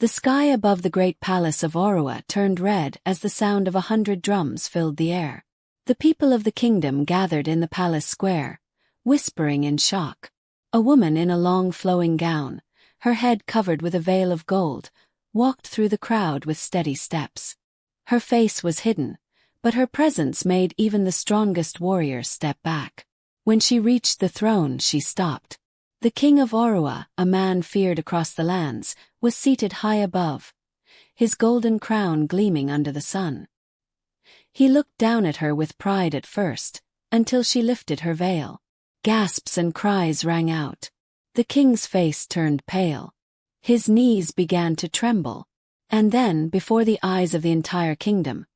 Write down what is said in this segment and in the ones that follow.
The sky above the great palace of Orua turned red as the sound of 100 drums filled the air. The people of the kingdom gathered in the palace square, whispering in shock. A woman in a long flowing gown, her head covered with a veil of gold, walked through the crowd with steady steps. Her face was hidden, but her presence made even the strongest warriors step back. When she reached the throne, she stopped. The king of Orua, a man feared across the lands, was seated high above, his golden crown gleaming under the sun. He looked down at her with pride at first, until she lifted her veil. Gasps and cries rang out. The king's face turned pale. His knees began to tremble. And then, before the eyes of the entire kingdom,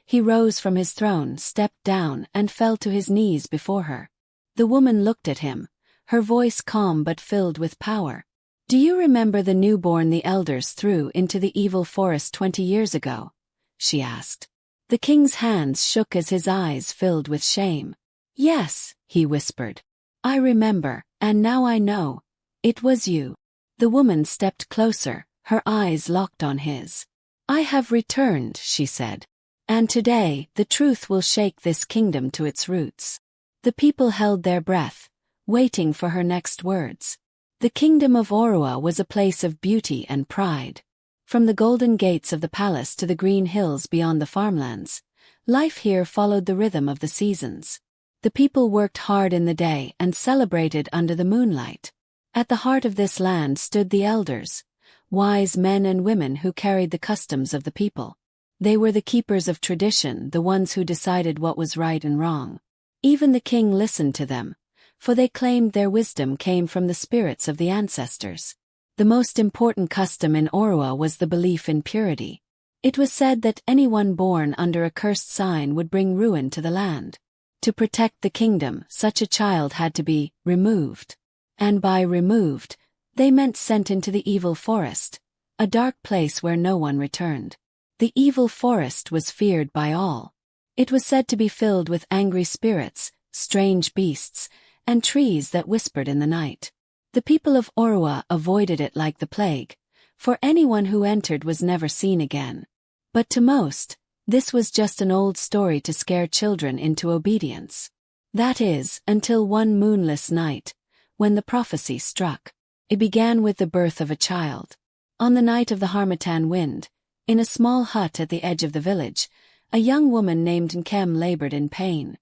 he rose from his throne, stepped down, and fell to his knees before her. The woman looked at him, her voice calm but filled with power. "Do you remember the newborn the elders threw into the evil forest 20 years ago?" she asked. The king's hands shook as his eyes filled with shame. "Yes," he whispered. "I remember, and now I know. It was you." The woman stepped closer, her eyes locked on his. "I have returned," she said. "And today, the truth will shake this kingdom to its roots." The people held their breath, waiting for her next words. The kingdom of Orua was a place of beauty and pride. From the golden gates of the palace to the green hills beyond the farmlands, life here followed the rhythm of the seasons. The people worked hard in the day and celebrated under the moonlight. At the heart of this land stood the elders, wise men and women who carried the customs of the people. They were the keepers of tradition, the ones who decided what was right and wrong. Even the king listened to them, for they claimed their wisdom came from the spirits of the ancestors. The most important custom in Orua was the belief in purity. It was said that anyone born under a cursed sign would bring ruin to the land. To protect the kingdom, such a child had to be removed. And by removed, they meant sent into the evil forest, a dark place where no one returned. The evil forest was feared by all. It was said to be filled with angry spirits, strange beasts, and trees that whispered in the night. The people of Orua avoided it like the plague, for anyone who entered was never seen again. But to most, this was just an old story to scare children into obedience. That is, until one moonless night, when the prophecy struck. It began with the birth of a child. On the night of the Harmattan wind, in a small hut at the edge of the village, a young woman named Nkem labored in pain.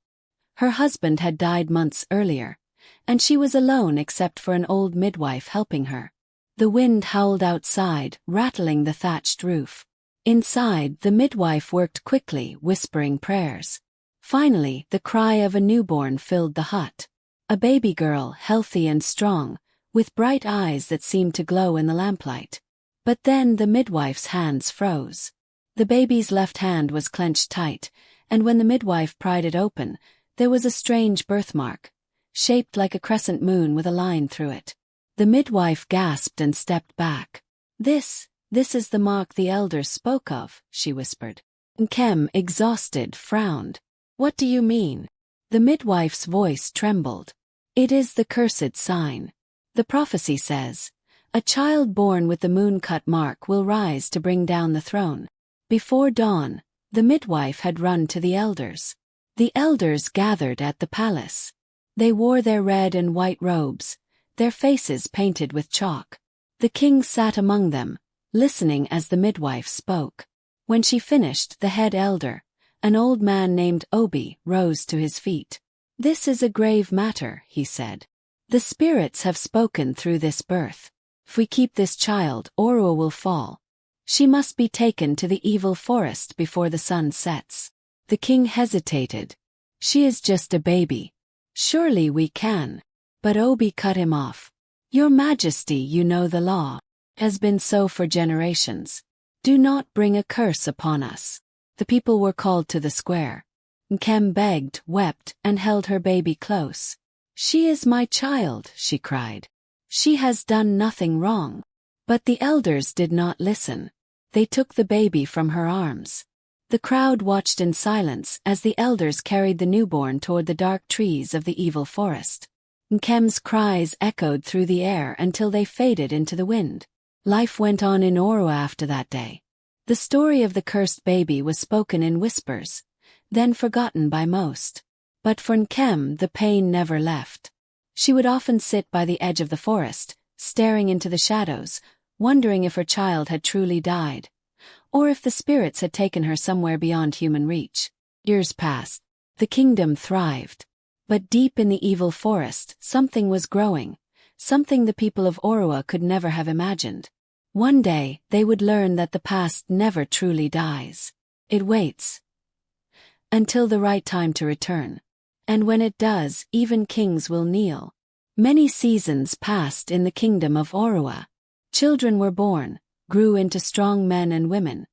Her husband had died months earlier, and she was alone except for an old midwife helping her. The wind howled outside, rattling the thatched roof. Inside, the midwife worked quickly, whispering prayers. Finally, the cry of a newborn filled the hut. A baby girl, healthy and strong, with bright eyes that seemed to glow in the lamplight. But then the midwife's hands froze. The baby's left hand was clenched tight, and when the midwife pried it open, there was a strange birthmark, shaped like a crescent moon with a line through it. The midwife gasped and stepped back. This is the mark the elders spoke of," she whispered. Nkem, exhausted, frowned. "What do you mean?" The midwife's voice trembled. "It is the cursed sign. The prophecy says, a child born with the moon-cut mark will rise to bring down the throne." Before dawn, the midwife had run to the elders. The elders gathered at the palace. They wore their red and white robes, their faces painted with chalk. The king sat among them, listening as the midwife spoke. When she finished, the head elder, an old man named Obi, rose to his feet. "This is a grave matter," he said. "The spirits have spoken through this birth. If we keep this child, Orua will fall. She must be taken to the evil forest before the sun sets." The king hesitated. "She is just a baby. Surely we can." But Obi cut him off. "Your Majesty, you know the law. Has been so for generations. Do not bring a curse upon us." The people were called to the square. Nkem begged, wept, and held her baby close. "She is my child," she cried. "She has done nothing wrong." But the elders did not listen. They took the baby from her arms. The crowd watched in silence as the elders carried the newborn toward the dark trees of the evil forest. Nkem's cries echoed through the air until they faded into the wind. Life went on in Orwa after that day. The story of the cursed baby was spoken in whispers, then forgotten by most. But for Nkem, the pain never left. She would often sit by the edge of the forest, staring into the shadows, wondering if her child had truly died, or if the spirits had taken her somewhere beyond human reach. Years passed. The kingdom thrived. But deep in the evil forest, something was growing, something the people of Orwa could never have imagined. One day, they would learn that the past never truly dies. It waits until the right time to return. And when it does, even kings will kneel. Many seasons passed in the kingdom of Orwa. Children were born, grew into strong men and women,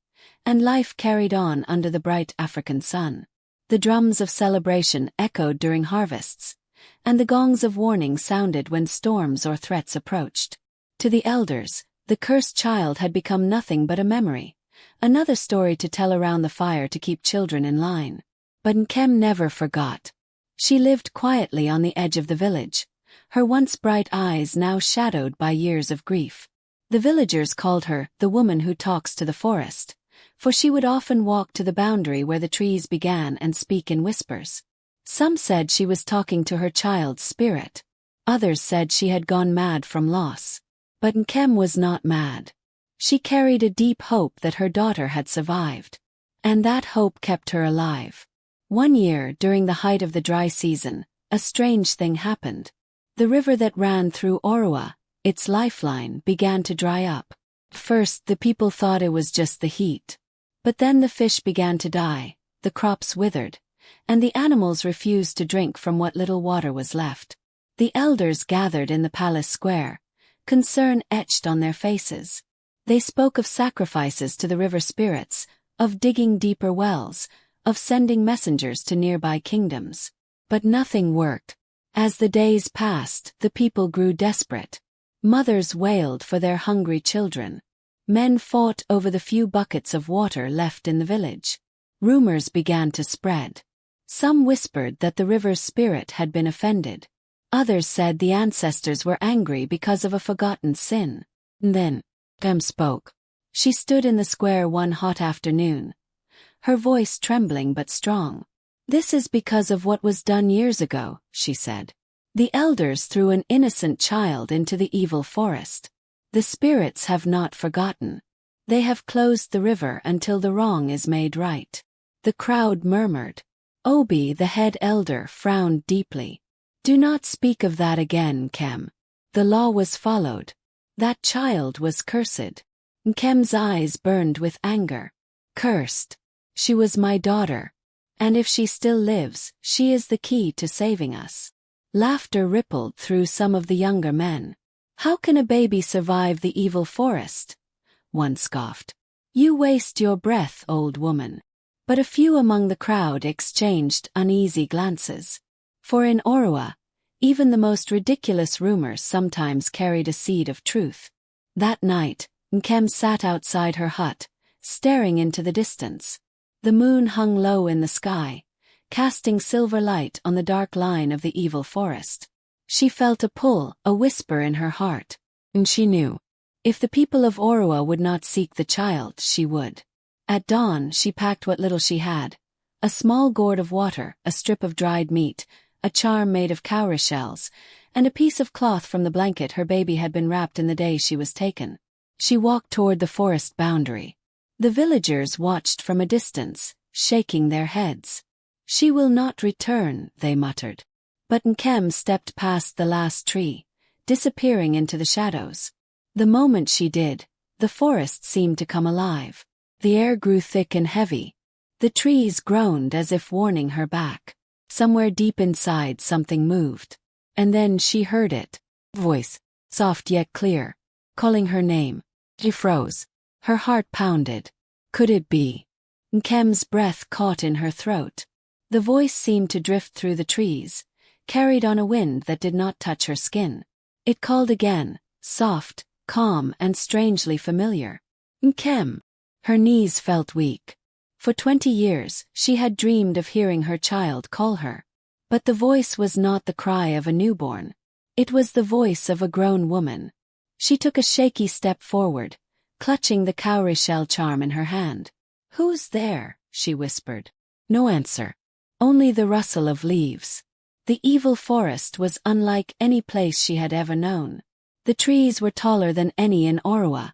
and life carried on under the bright African sun. The drums of celebration echoed during harvests, and the gongs of warning sounded when storms or threats approached. To the elders, the cursed child had become nothing but a memory, another story to tell around the fire to keep children in line. But Nkem never forgot. She lived quietly on the edge of the village, her once bright eyes now shadowed by years of grief. The villagers called her the woman who talks to the forest, for she would often walk to the boundary where the trees began and speak in whispers. Some said she was talking to her child's spirit. Others said she had gone mad from loss. But Nkem was not mad. She carried a deep hope that her daughter had survived. And that hope kept her alive. One year, during the height of the dry season, a strange thing happened. The river that ran through Orwa, its lifeline, began to dry up. First, the people thought it was just the heat. But then the fish began to die, the crops withered, and the animals refused to drink from what little water was left. The elders gathered in the palace square, concern etched on their faces. They spoke of sacrifices to the river spirits, of digging deeper wells, of sending messengers to nearby kingdoms. But nothing worked. As the days passed, the people grew desperate. Mothers wailed for their hungry children. Men fought over the few buckets of water left in the village. Rumors began to spread. Some whispered that the river's spirit had been offended. Others said the ancestors were angry because of a forgotten sin. Then, Nkem spoke. She stood in the square one hot afternoon, her voice trembling but strong. "This is because of what was done years ago," she said. "The elders threw an innocent child into the evil forest. The spirits have not forgotten. They have closed the river until the wrong is made right." The crowd murmured. Obi, the head elder, frowned deeply. "Do not speak of that again, Nkem. The law was followed. That child was cursed." Nkem's eyes burned with anger. "Cursed? She was my daughter. And if she still lives, she is the key to saving us." Laughter rippled through some of the younger men. "How can a baby survive the evil forest?" one scoffed. "You waste your breath, old woman." But a few among the crowd exchanged uneasy glances. For in Orwa, even the most ridiculous rumors sometimes carried a seed of truth. That night, Nkem sat outside her hut, staring into the distance. The moon hung low in the sky, casting silver light on the dark line of the evil forest. She felt a pull, a whisper in her heart. And she knew. If the people of Orwa would not seek the child, she would. At dawn, she packed what little she had. A small gourd of water, a strip of dried meat, a charm made of cowrie shells, and a piece of cloth from the blanket her baby had been wrapped in the day she was taken. She walked toward the forest boundary. The villagers watched from a distance, shaking their heads. "She will not return," they muttered. But Nkem stepped past the last tree, disappearing into the shadows. The moment she did, the forest seemed to come alive. The air grew thick and heavy. The trees groaned as if warning her back. Somewhere deep inside something moved. And then she heard it. Voice, soft yet clear, calling her name. She froze. Her heart pounded. Could it be? Nkem's breath caught in her throat. The voice seemed to drift through the trees, carried on a wind that did not touch her skin. It called again, soft, calm, and strangely familiar. Nkem. Her knees felt weak. For 20 years, she had dreamed of hearing her child call her. But the voice was not the cry of a newborn. It was the voice of a grown woman. She took a shaky step forward, clutching the cowrie shell charm in her hand. "Who's there?" she whispered. No answer. Only the rustle of leaves. The evil forest was unlike any place she had ever known. The trees were taller than any in Orua,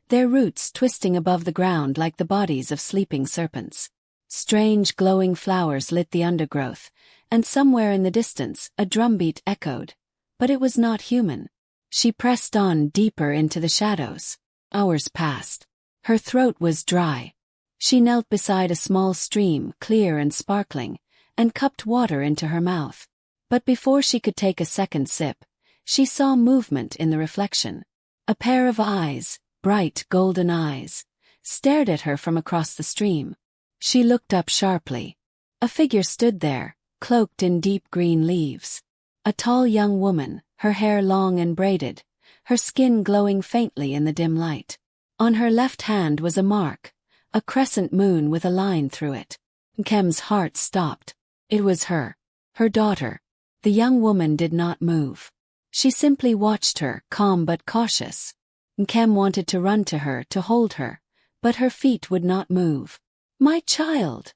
their roots twisting above the ground like the bodies of sleeping serpents. Strange glowing flowers lit the undergrowth, and somewhere in the distance a drumbeat echoed. But it was not human. She pressed on deeper into the shadows. Hours passed. Her throat was dry. She knelt beside a small stream, clear and sparkling, and cupped water into her mouth. But before she could take a second sip, she saw movement in the reflection. A pair of eyes, bright golden eyes, stared at her from across the stream. She looked up sharply. A figure stood there, cloaked in deep green leaves. A tall young woman, her hair long and braided, her skin glowing faintly in the dim light. On her left hand was a mark, a crescent moon with a line through it. Nkem's heart stopped. It was her daughter. The young woman did not move. She simply watched her, calm but cautious. Nkem wanted to run to her, to hold her, but her feet would not move. "My child,"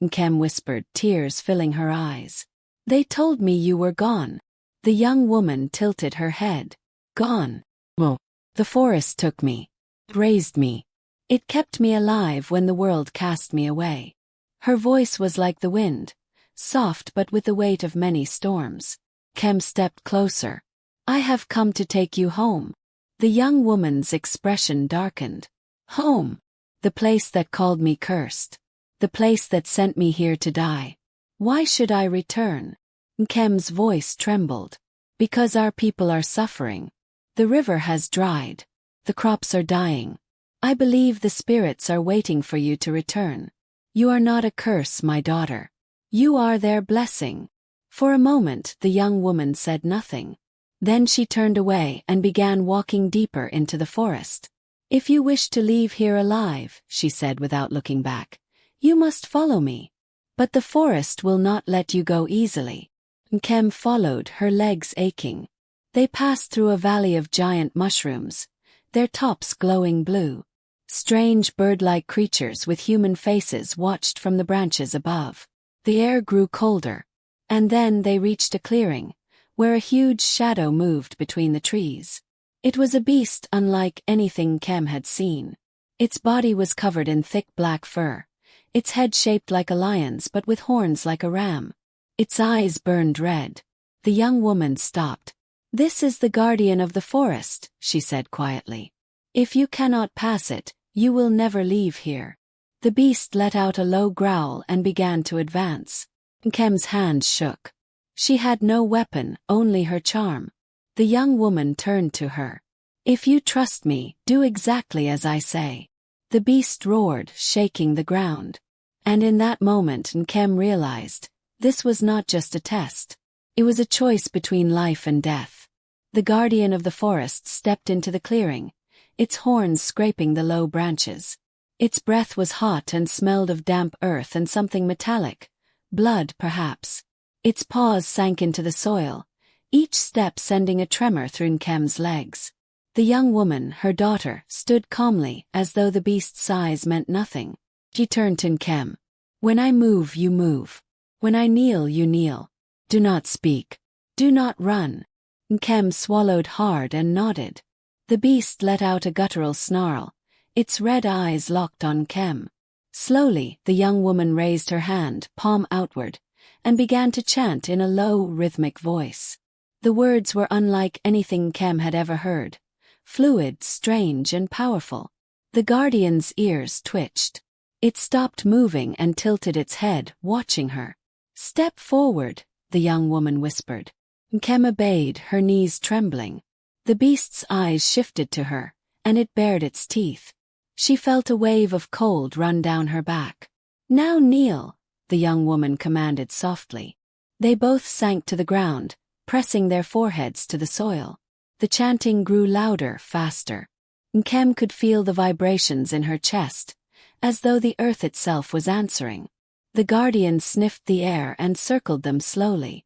Nkem whispered, tears filling her eyes. "They told me you were gone." The young woman tilted her head. "Gone? Well, the forest took me, raised me. It kept me alive when the world cast me away." Her voice was like the wind, soft but with the weight of many storms. Nkem stepped closer. "I have come to take you home." The young woman's expression darkened. "Home? The place that called me cursed. The place that sent me here to die. Why should I return?" Nkem's voice trembled. "Because our people are suffering. The river has dried. The crops are dying. I believe the spirits are waiting for you to return. You are not a curse, my daughter. You are their blessing." For a moment the young woman said nothing. Then she turned away and began walking deeper into the forest. "If you wish to leave here alive," she said without looking back, "you must follow me. But the forest will not let you go easily." Nkem followed, her legs aching. They passed through a valley of giant mushrooms, their tops glowing blue. Strange bird-like creatures with human faces watched from the branches above. The air grew colder, and then they reached a clearing, where a huge shadow moved between the trees. It was a beast unlike anything Nkem had seen. Its body was covered in thick black fur, its head shaped like a lion's but with horns like a ram. Its eyes burned red. The young woman stopped. "This is the guardian of the forest," she said quietly. "If you cannot pass it, you will never leave here." The beast let out a low growl and began to advance. Nkem's hand shook. She had no weapon, only her charm. The young woman turned to her. "If you trust me, do exactly as I say." The beast roared, shaking the ground. And in that moment Nkem realized, this was not just a test. It was a choice between life and death. The guardian of the forest stepped into the clearing, its horns scraping the low branches. Its breath was hot and smelled of damp earth and something metallic, blood perhaps. Its paws sank into the soil, each step sending a tremor through Nkem's legs. The young woman, her daughter, stood calmly as though the beast's size meant nothing. She turned to Nkem. "When I move, you move. When I kneel, you kneel. Do not speak. Do not run." Nkem swallowed hard and nodded. The beast let out a guttural snarl, its red eyes locked on Nkem. Slowly, the young woman raised her hand, palm outward, and began to chant in a low, rhythmic voice. The words were unlike anything Nkem had ever heard, fluid, strange, and powerful. The guardian's ears twitched. It stopped moving and tilted its head, watching her. "Step forward," the young woman whispered. Nkem obeyed, her knees trembling. The beast's eyes shifted to her, and it bared its teeth. She felt a wave of cold run down her back. "Now kneel," the young woman commanded softly. They both sank to the ground, pressing their foreheads to the soil. The chanting grew louder, faster. Nkem could feel the vibrations in her chest, as though the earth itself was answering. The guardian sniffed the air and circled them slowly.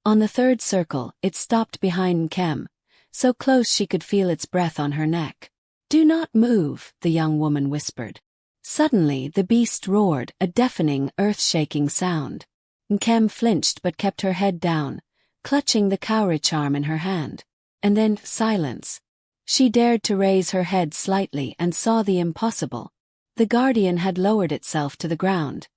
On the third circle, it stopped behind Nkem, so close she could feel its breath on her neck. "Do not move," the young woman whispered. Suddenly the beast roared, a deafening, earth-shaking sound. Nkem flinched but kept her head down, clutching the cowrie charm in her hand. And then, silence. She dared to raise her head slightly and saw the impossible. The guardian had lowered itself to the ground,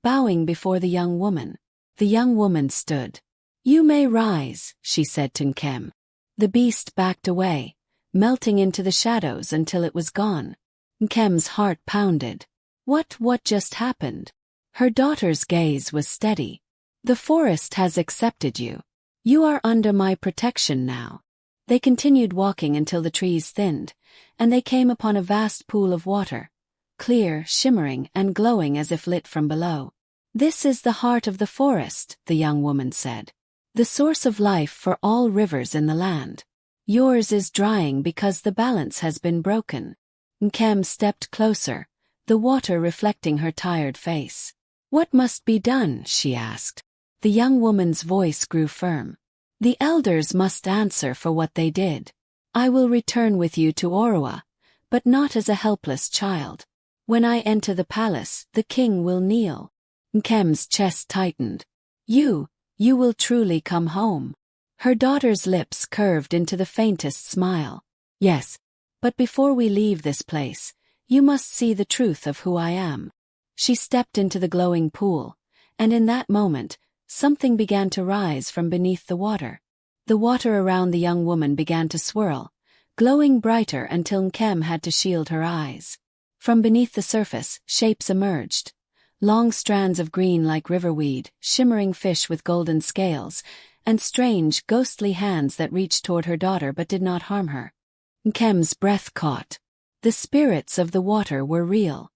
bowing before the young woman. The young woman stood. "You may rise," she said to Nkem. The beast backed away, melting into the shadows until it was gone. Nkem's heart pounded. What just happened? Her daughter's gaze was steady. "The forest has accepted you. You are under my protection now." They continued walking until the trees thinned, and they came upon a vast pool of water, clear, shimmering, and glowing as if lit from below. "This is the heart of the forest," the young woman said. "The source of life for all rivers in the land. Yours is drying because the balance has been broken." Nkem stepped closer, the water reflecting her tired face. "What must be done?" she asked. The young woman's voice grew firm. "The elders must answer for what they did. I will return with you to Orua, but not as a helpless child. When I enter the palace, the king will kneel." Nkem's chest tightened. You will truly come home." Her daughter's lips curved into the faintest smile. "Yes, but before we leave this place, you must see the truth of who I am." She stepped into the glowing pool, and in that moment, something began to rise from beneath the water. The water around the young woman began to swirl, glowing brighter until Nkem had to shield her eyes. From beneath the surface, shapes emerged. Long strands of green like riverweed, shimmering fish with golden scales, and strange, ghostly hands that reached toward her daughter but did not harm her. Nkem's breath caught. The spirits of the water were real.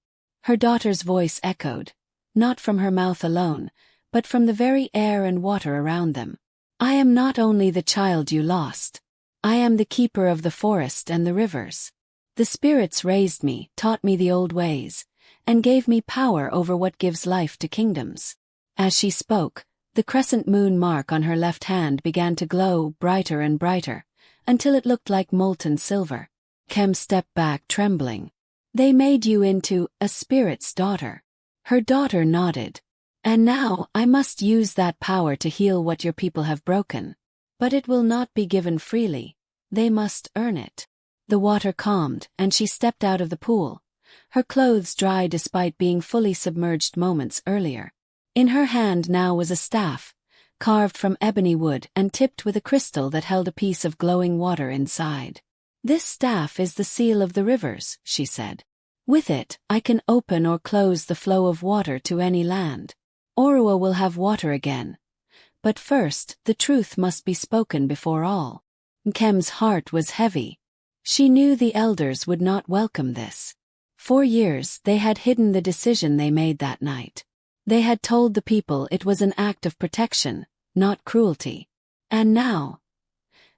Her daughter's voice echoed, not from her mouth alone, but from the very air and water around them. "I am not only the child you lost. I am the keeper of the forest and the rivers. The spirits raised me, taught me the old ways, and gave me power over what gives life to kingdoms." As she spoke, the crescent moon mark on her left hand began to glow brighter and brighter, until it looked like molten silver. Nkem stepped back, trembling. "They made you into a spirit's daughter." Her daughter nodded. "And now I must use that power to heal what your people have broken. But it will not be given freely. They must earn it." The water calmed, and she stepped out of the pool, her clothes dry despite being fully submerged moments earlier. In her hand now was a staff, carved from ebony wood and tipped with a crystal that held a piece of glowing water inside. "This staff is the seal of the rivers," she said. "With it, I can open or close the flow of water to any land. Orua will have water again. But first, the truth must be spoken before all." Nkem's heart was heavy. She knew the elders would not welcome this. For years, they had hidden the decision they made that night. They had told the people it was an act of protection, not cruelty. And now,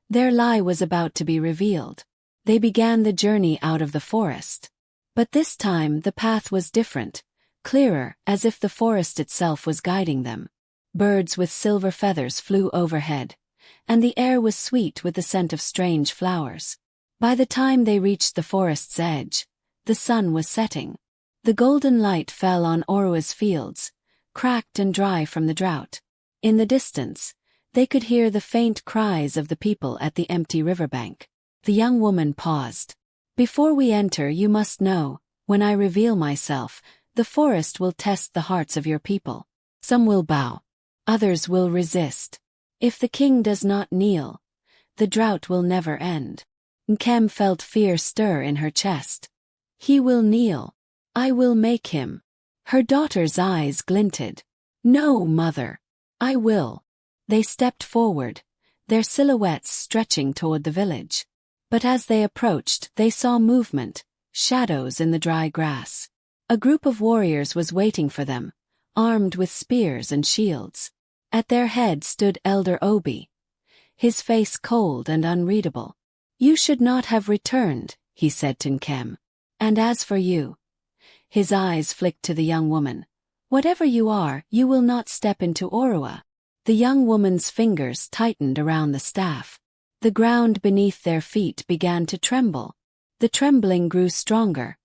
their lie was about to be revealed. They began the journey out of the forest. But this time the path was different, clearer, as if the forest itself was guiding them. Birds with silver feathers flew overhead, and the air was sweet with the scent of strange flowers. By the time they reached the forest's edge, the sun was setting. The golden light fell on Orua's fields, cracked and dry from the drought. In the distance, they could hear the faint cries of the people at the empty riverbank. The young woman paused. "Before we enter, you must know, when I reveal myself, the forest will test the hearts of your people. Some will bow. Others will resist. If the king does not kneel, the drought will never end." Nkem felt fear stir in her chest. "He will kneel. I will make him." Her daughter's eyes glinted. "No, mother. I will." They stepped forward, their silhouettes stretching toward the village. But as they approached, they saw movement, shadows in the dry grass. A group of warriors was waiting for them, armed with spears and shields. At their head stood Elder Obi, his face cold and unreadable. "You should not have returned," he said to Nkem. "And as for you," his eyes flicked to the young woman, "whatever you are, you will not step into Orua." The young woman's fingers tightened around the staff. The ground beneath their feet began to tremble. The trembling grew stronger,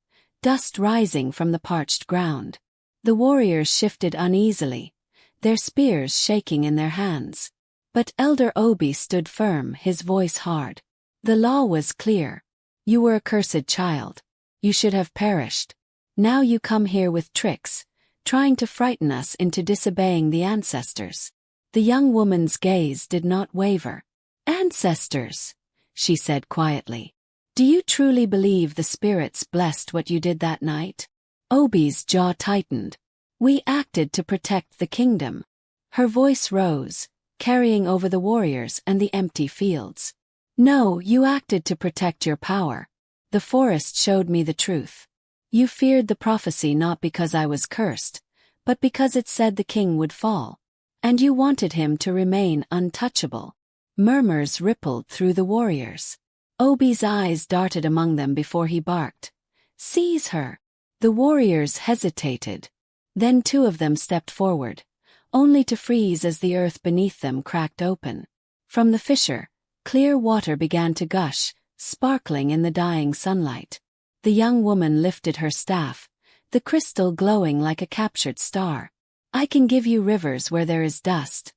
dust rising from the parched ground. The warriors shifted uneasily, their spears shaking in their hands. But Elder Obi stood firm, his voice hard. The law was clear. You were a cursed child. You should have perished. Now you come here with tricks, trying to frighten us into disobeying the ancestors. The young woman's gaze did not waver. Ancestors, she said quietly. Do you truly believe the spirits blessed what you did that night? Obi's jaw tightened. We acted to protect the kingdom. Her voice rose, carrying over the warriors and the empty fields. No, you acted to protect your power. The forest showed me the truth. You feared the prophecy not because I was cursed, but because it said the king would fall. And you wanted him to remain untouchable. Murmurs rippled through the warriors. Obi's eyes darted among them before he barked. Seize her! The warriors hesitated. Then two of them stepped forward, only to freeze as the earth beneath them cracked open. From the fissure, clear water began to gush, sparkling in the dying sunlight. The young woman lifted her staff, the crystal glowing like a captured star. I can give you rivers where there is dust.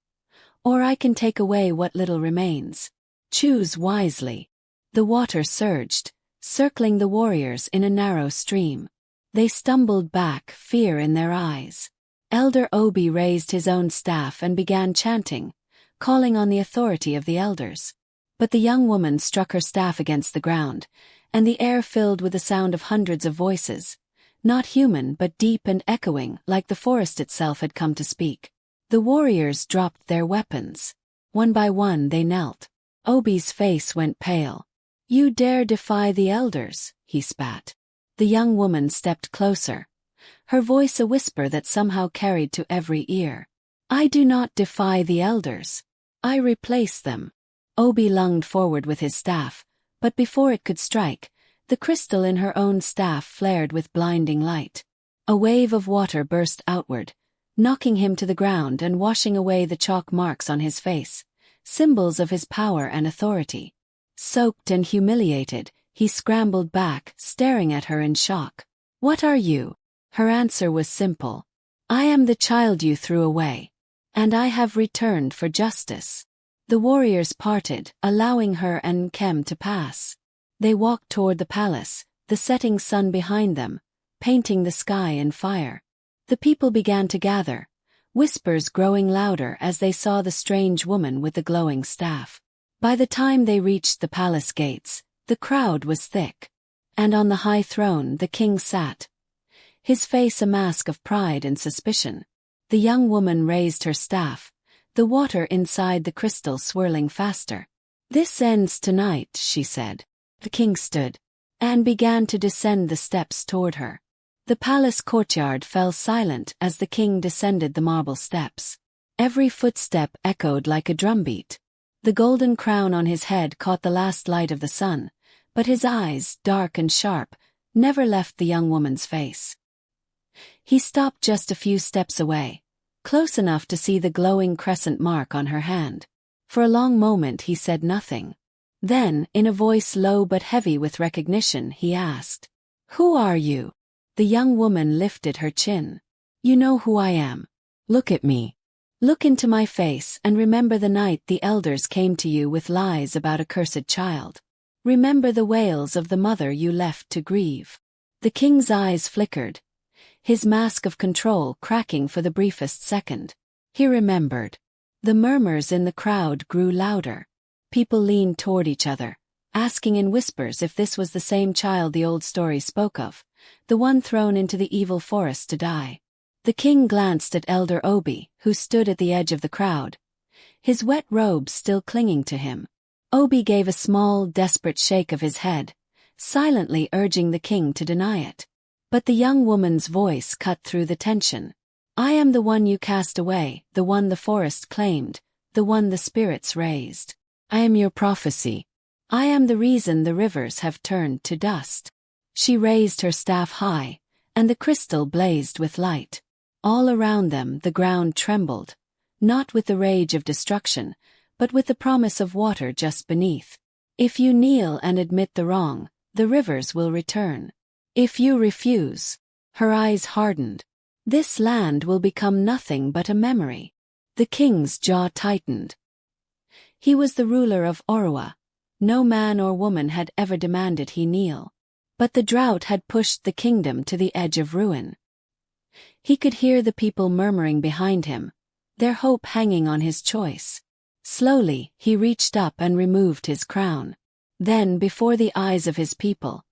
Or I can take away what little remains. Choose wisely. The water surged, circling the warriors in a narrow stream. They stumbled back, fear in their eyes. Elder Obi raised his own staff and began chanting, calling on the authority of the elders. But the young woman struck her staff against the ground, and the air filled with the sound of hundreds of voices, not human but deep and echoing like the forest itself had come to speak. The warriors dropped their weapons. One by one they knelt. Obi's face went pale. You dare defy the elders, he spat. The young woman stepped closer, her voice a whisper that somehow carried to every ear. I do not defy the elders. I replace them. Obi lunged forward with his staff, but before it could strike, the crystal in her own staff flared with blinding light. A wave of water burst outward, knocking him to the ground and washing away the chalk marks on his face, symbols of his power and authority. Soaked and humiliated, he scrambled back, staring at her in shock. What are you? Her answer was simple. I am the child you threw away, and I have returned for justice. The warriors parted, allowing her and Nkem to pass. They walked toward the palace, the setting sun behind them, painting the sky in fire. The people began to gather, whispers growing louder as they saw the strange woman with the glowing staff. By the time they reached the palace gates, the crowd was thick. And on the high throne the king sat, his face a mask of pride and suspicion. The young woman raised her staff, the water inside the crystal swirling faster. This ends tonight, she said. The king stood and began to descend the steps toward her. The palace courtyard fell silent as the king descended the marble steps. Every footstep echoed like a drumbeat. The golden crown on his head caught the last light of the sun, but his eyes, dark and sharp, never left the young woman's face. He stopped just a few steps away, close enough to see the glowing crescent mark on her hand. For a long moment he said nothing. Then, in a voice low but heavy with recognition, he asked, Who are you? The young woman lifted her chin. You know who I am. Look at me. Look into my face and remember the night the elders came to you with lies about a cursed child. Remember the wails of the mother you left to grieve. The king's eyes flickered, his mask of control cracking for the briefest second. He remembered. The murmurs in the crowd grew louder. People leaned toward each other, asking in whispers if this was the same child the old story spoke of, the one thrown into the evil forest to die. The king glanced at Elder Obi, who stood at the edge of the crowd, his wet robes still clinging to him. Obi gave a small, desperate shake of his head, silently urging the king to deny it. But the young woman's voice cut through the tension. I am the one you cast away, the one the forest claimed, the one the spirits raised. I am your prophecy. I am the reason the rivers have turned to dust. She raised her staff high, and the crystal blazed with light. All around them the ground trembled, not with the rage of destruction, but with the promise of water just beneath. If you kneel and admit the wrong, the rivers will return. If you refuse, her eyes hardened. This land will become nothing but a memory. The king's jaw tightened. He was the ruler of Orua. No man or woman had ever demanded he kneel. But the drought had pushed the kingdom to the edge of ruin. He could hear the people murmuring behind him, their hope hanging on his choice. Slowly, he reached up and removed his crown. Then, before the eyes of his people,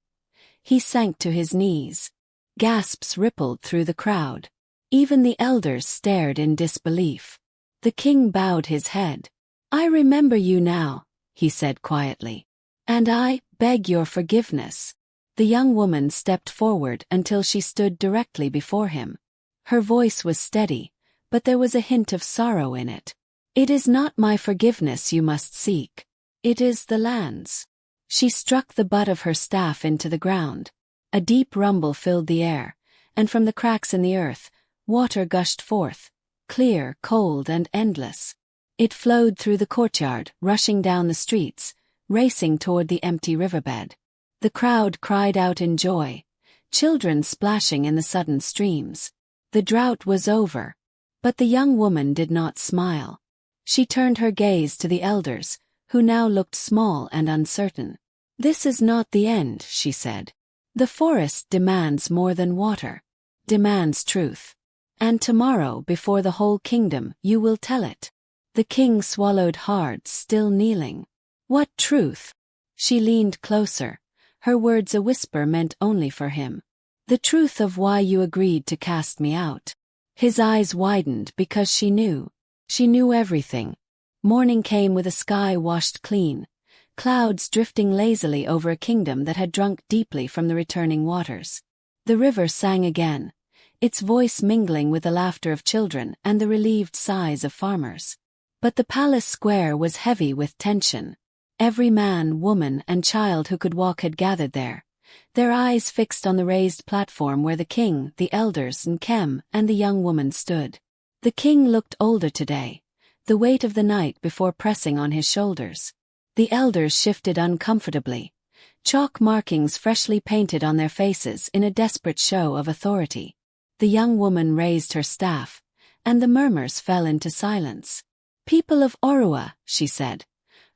he sank to his knees. Gasps rippled through the crowd. Even the elders stared in disbelief. The king bowed his head. "I remember you now," he said quietly. "And I beg your forgiveness." The young woman stepped forward until she stood directly before him. Her voice was steady, but there was a hint of sorrow in it. "It is not my forgiveness you must seek. It is the land's." She struck the butt of her staff into the ground. A deep rumble filled the air, and from the cracks in the earth, water gushed forth, clear, cold, and endless. It flowed through the courtyard, rushing down the streets, racing toward the empty riverbed. The crowd cried out in joy, children splashing in the sudden streams. The drought was over, but the young woman did not smile. She turned her gaze to the elders, who now looked small and uncertain. "This is not the end," she said. "The forest demands more than water, demands truth. And tomorrow, before the whole kingdom, you will tell it." The king swallowed hard, still kneeling. "What truth?" She leaned closer, her words a whisper meant only for him. "The truth of why you agreed to cast me out." His eyes widened because she knew. She knew everything. Morning came with a sky washed clean, clouds drifting lazily over a kingdom that had drunk deeply from the returning waters. The river sang again, its voice mingling with the laughter of children and the relieved sighs of farmers. But the palace square was heavy with tension. Every man, woman, and child who could walk had gathered there, their eyes fixed on the raised platform where the king, the elders, Nkem, and the young woman stood. The king looked older today, the weight of the night before pressing on his shoulders. The elders shifted uncomfortably, chalk markings freshly painted on their faces in a desperate show of authority. The young woman raised her staff, and the murmurs fell into silence. "People of Orua," she said,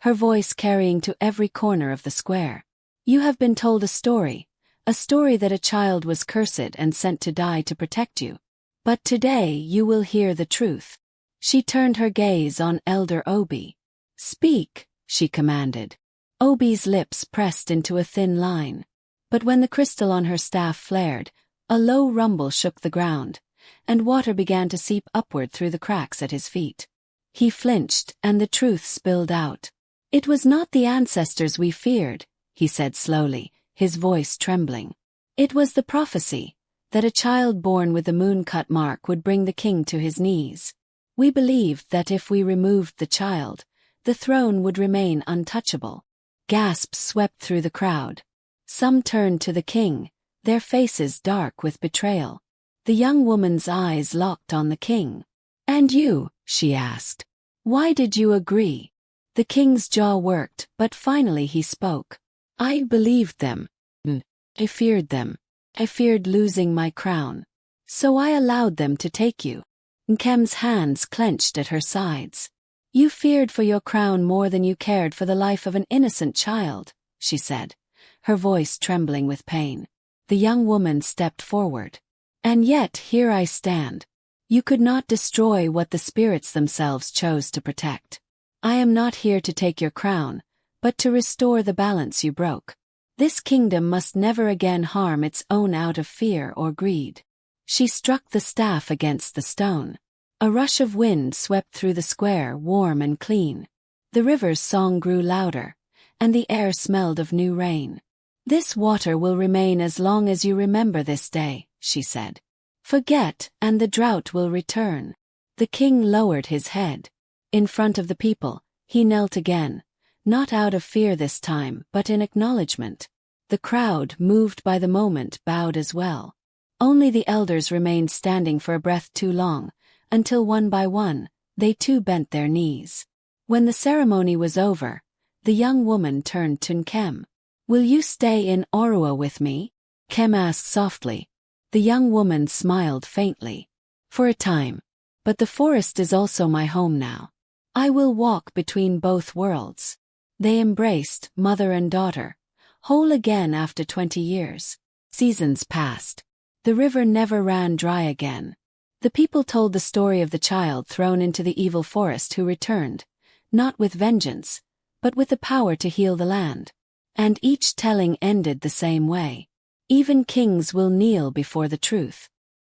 her voice carrying to every corner of the square. "You have been told a story that a child was cursed and sent to die to protect you. But today you will hear the truth." She turned her gaze on Elder Obi. "Speak," she commanded. Obi's lips pressed into a thin line. But when the crystal on her staff flared, a low rumble shook the ground, and water began to seep upward through the cracks at his feet. He flinched, and the truth spilled out. "It was not the ancestors we feared," he said slowly, his voice trembling. "It was the prophecy, that a child born with the moon-cut mark would bring the king to his knees. We believed that if we removed the child, the throne would remain untouchable." Gasps swept through the crowd. Some turned to the king, their faces dark with betrayal. The young woman's eyes locked on the king. "And you?" she asked. "Why did you agree?" The king's jaw worked, but finally he spoke. "I believed them. I feared them. I feared losing my crown. So I allowed them to take you." Nkem's hands clenched at her sides. "You feared for your crown more than you cared for the life of an innocent child," she said, her voice trembling with pain. The young woman stepped forward. "And yet here I stand. You could not destroy what the spirits themselves chose to protect. I am not here to take your crown, but to restore the balance you broke. This kingdom must never again harm its own out of fear or greed." She struck the staff against the stone. A rush of wind swept through the square, warm and clean. The river's song grew louder, and the air smelled of new rain. "This water will remain as long as you remember this day," she said. "Forget, and the drought will return." The king lowered his head. In front of the people, he knelt again, not out of fear this time, but in acknowledgement. The crowd, moved by the moment, bowed as well. Only the elders remained standing for a breath too long, until one by one, they too bent their knees. When the ceremony was over, the young woman turned to Nkem. "Will you stay in Orua with me?" Kem asked softly. The young woman smiled faintly. "For a time. But the forest is also my home now. I will walk between both worlds." They embraced, mother and daughter, whole again after 20 years. Seasons passed. The river never ran dry again. The people told the story of the child thrown into the evil forest who returned, not with vengeance, but with the power to heal the land. And each telling ended the same way. Even kings will kneel before the truth.